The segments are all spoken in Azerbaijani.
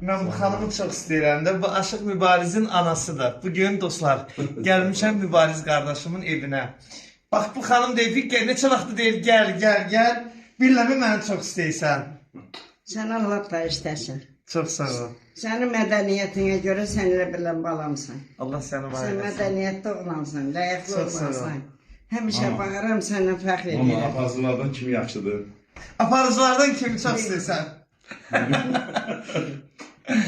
Ben bu xanımı çok istəyirəm də. Bu Aşıq Mübarizin anasıdır. Bugün dostlar, gəlmişəm Mübariz qardaşımın evinə. Bax bu xanım deyir ki, neçə vaxtı deyir gəl. Billəmi məni çox istəyirsən. Sən Allah da istəsin. Çox sağ ol. Sənin mədəniyyətinə görə sən elə bilən balamsan. Allah səni var Sən eləsin. mədəniyyətli oğlansan, layıqlı Çox sağ ol. oğlansan. Həmişə baxıram səndən fəxr Ama edirəm. apazlardan kim yaxşıdır? Aparıcılardan kimi çox istəyirsən.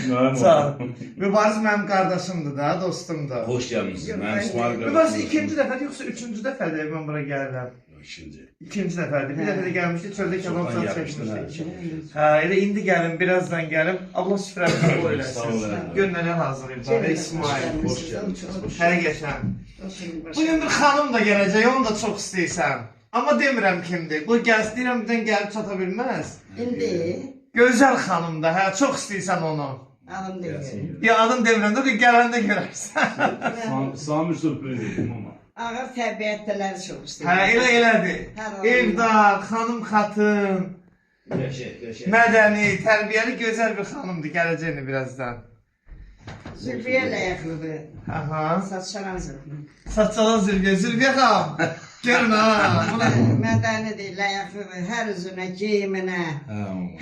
Sağ Sağ ol. Mübariz mənim qardaşımdır da, dostumdur. Hoş gelmişsin. Yok, Ben ben İsmail de- Mübariz ikinci dəfədir yoxsa üçüncü dəfədir mən bura gəlirəm? İkinci. İkinci dəfədir. Bir dəfə də gəlmişdik, çöldə kebab Çoxdan çal gəlmişdin, çəkmişdik. Hə, elə indi gəlim, birazdan gəlim. Allah şifrəmizi bol Sağ ol, eləsin. eləsin. Gönlənə hazırlayım. Tabii İsmail. Hoş gelmişsin. Hər geçən. Bugün bir xanım da gələcək, onu da çox istəyirsən. Amma demirəm kimdir. Bu gəlsə deyirəm birdən gəlib çata bilməz. İndi Gözəl xanım da, hə, çox istəyirsən onu. alım deyir. Ya adın demirəm də, gələndə görərsən. Sami sürpriz ettim ama. Ağır təbiətləri çox istəyir. Hə, elədir. Hər Evdar, xanım xatın, Yaşa. mədəni, tərbiyəli, gözəl bir xanımdır. Gələcəkini birazdan. Zülfiyə layıqlıdır. Aha. Saçaran zülfiyə. Saçalan Zülfiyə. Zülfiyə xanım. Görün ha. Mədənidir, layıqlıdır. Hər üzünə, geyiminə,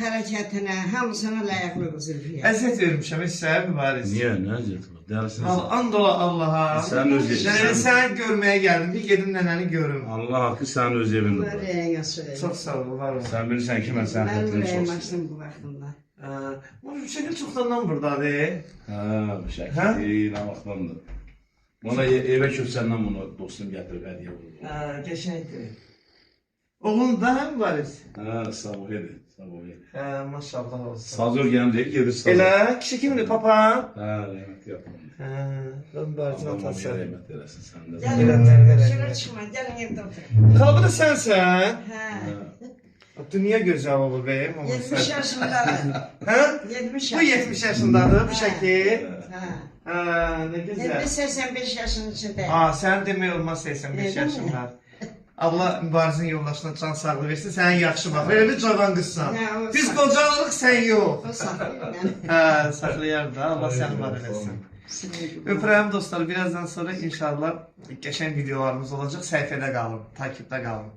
hərəkətinə, hamısına layıqlıdır Zülfiyə. Əziyyət vermişəm, heç səhər mübariz. Niye? Ne acıtı? Dersin. And ola Allaha. Sən öz Yəni, səni görməyə gəldim. Bir gedim nənəni görüm. Allah hakkı sen öz evinde. Bunlar rəyinə söyləyir. Çox sağ ol, var ol. Sen bilirsen ki ben sen Mənim hatırını çok rəyim seviyorum. açsın bu vaxtında. Bu şəkil çoxdandan buradadır. Ha bu Ha? şekilde değil ne vaxtlandı. Bana eve köksenden bunu dostum getirip hediye oldu. Qəşəngdir. Oğlun da həm mübariz? Ha sabah yedi. Sabah yedi. Maşallah olsun. Saz örgen değil gelir saz. Elə, kişi kimdir, papağan? Ha rahmet yapalım. Ben mübarizin Allah atası. ona rahmet eylesin sen de. Gəlin, şuna çıxma, gəlin evdə oturun. Xala, bu da sənsən. Hə, Dünya gözəl olur bəyim. 70 yaşındadır. Hə? 70 Bu 70 yaşındadır, bu şəkil. Hə. Ne güzel. 70-85 yaşının içində. Sən demək olmaz 85 Elə mi? yaşında. Allah mübarizin yoldaşına can sağlığı versin, sən yaxşı bax. Elə bir cavan qızsan. Hə, o Biz sağ- qocalıq, sən yox. O saxlayır məni. Hə, saxlayar da, Allah səni var eləsin. Öpürəm dostlar, birazdan sonra inşallah qəşəng videolarımız olacaq. Səhifədə qalın, takipdə qalın.